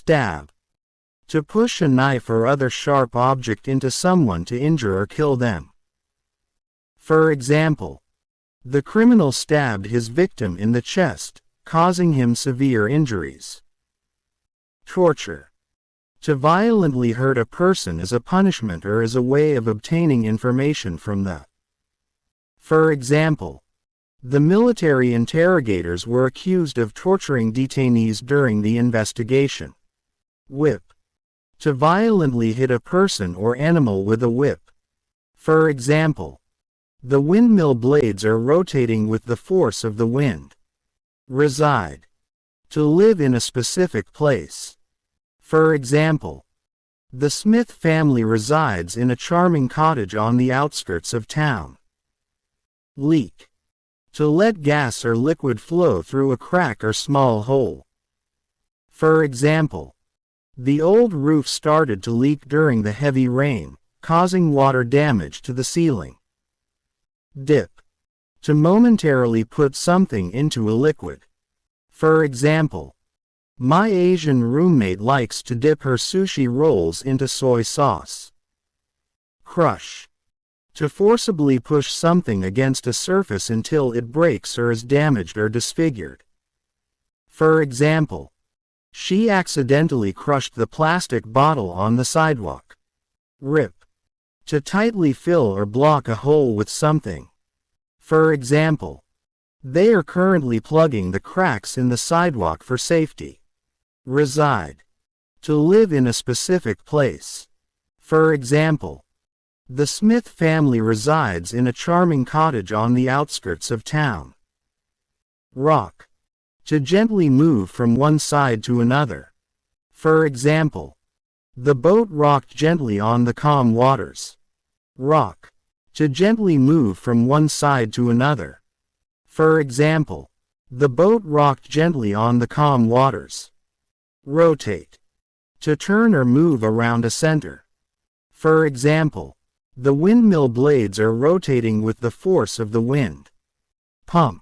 Stab. To push a knife or other sharp object into someone to injure or kill them. For example, the criminal stabbed his victim in the chest, causing him severe injuries. Torture. To violently hurt a person as a punishment or as a way of obtaining information from them. For example, the military interrogators were accused of torturing detainees during the investigation. Whip. To violently hit a person or animal with a whip. For example, the windmill blades are rotating with the force of the wind. Reside. To live in a specific place. For example, the Smith family resides in a charming cottage on the outskirts of town. Leak. To let gas or liquid flow through a crack or small hole. For example, the old roof started to leak during the heavy rain, causing water damage to the ceiling. Dip. To momentarily put something into a liquid. For example, my Asian roommate likes to dip her sushi rolls into soy sauce. Crush. To forcibly push something against a surface until it breaks or is damaged or disfigured. For example, she accidentally crushed the plastic bottle on the sidewalk. Rip. To tightly fill or block a hole with something. For example, they are currently plugging the cracks in the sidewalk for safety. Reside. To live in a specific place. For example, the Smith family resides in a charming cottage on the outskirts of town. Rock. To gently move from one side to another. For example, the boat rocked gently on the calm waters. Rock. To gently move from one side to another. For example, the boat rocked gently on the calm waters. Rotate. To turn or move around a center. For example, the windmill blades are rotating with the force of the wind. Pump.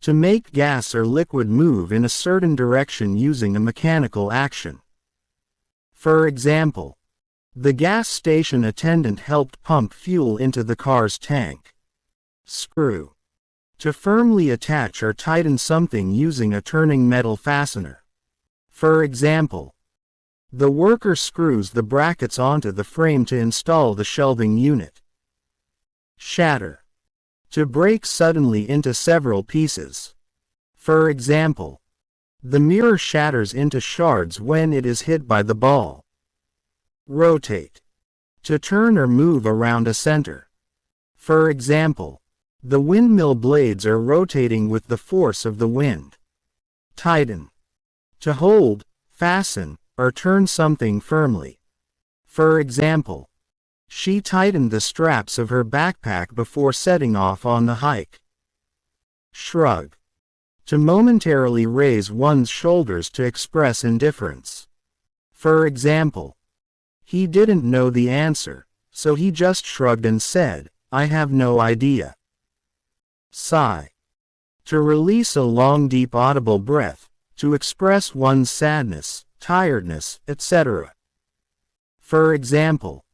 To make gas or liquid move in a certain direction using a mechanical action. For example, the gas station attendant helped pump fuel into the car's tank. Screw. To firmly attach or tighten something using a turning metal fastener. For example, the worker screws the brackets onto the frame to install the shelving unit. Shatter. To break suddenly into several pieces. For example, the mirror shatters into shards when it is hit by the ball. Rotate. To turn or move around a center. For example, the windmill blades are rotating with the force of the wind. Tighten. To hold, fasten, or turn something firmly. For example, she tightened the straps of her backpack before setting off on the hike. Shrug. To momentarily raise one's shoulders to express indifference. For example, he didn't know the answer, so he just shrugged and said, "I have no idea." Sigh. To release a long deep audible breath, to express one's sadness, tiredness, etc. For example,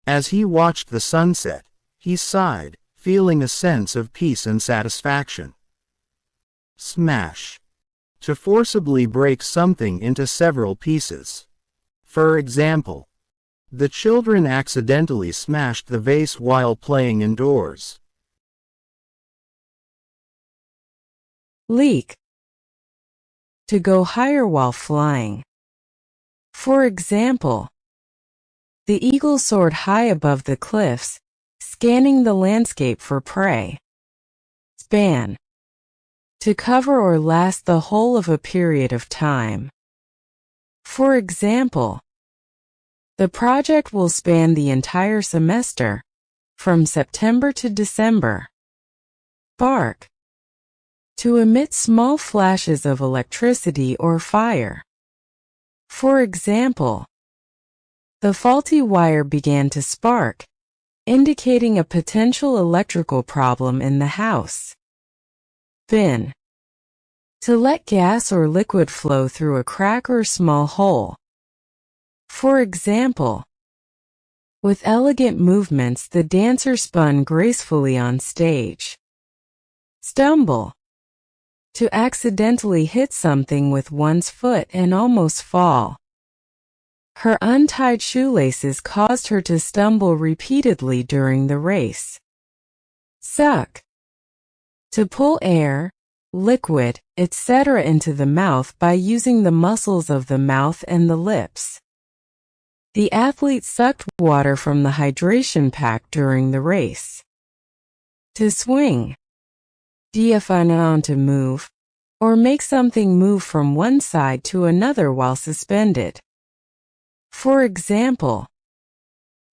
as he watched the sunset, he sighed, feeling a sense of peace and satisfaction. Smash. To forcibly break something into several pieces. For example, the children accidentally smashed the vase while playing indoors. Leak. To go higher while flying. For example, the eagle soared high above the cliffs, scanning the landscape for prey. Span. To cover or last the whole of a period of time. For example, the project will span the entire semester, from September to December. Spark. To emit small flashes of electricity or fire. For example, the faulty wire began to spark, indicating a potential electrical problem in the house. Fin. To let gas or liquid flow through a crack or small hole. For example, with elegant movements the dancer spun gracefully on stage. Stumble. To accidentally hit something with one's foot and almost fall. Her untied shoelaces caused her to stumble repeatedly during the race. Suck. To pull air, liquid, etc. into the mouth by using the muscles of the mouth and the lips. The athlete sucked water from the hydration pack during the race. To swing. To move, or make something move from one side to another while suspended. For example,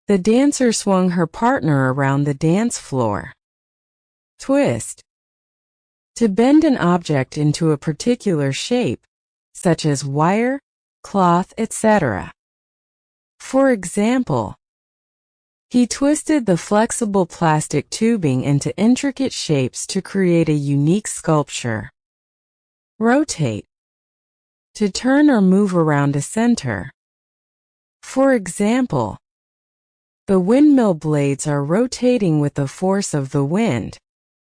the dancer swung her partner around the dance floor. Twist. To bend an object into a particular shape, such as wire, cloth, etc. For example, he twisted the flexible plastic tubing into intricate shapes to create a unique sculpture. Rotate. To turn or move around a center. For example, the windmill blades are rotating with the force of the wind.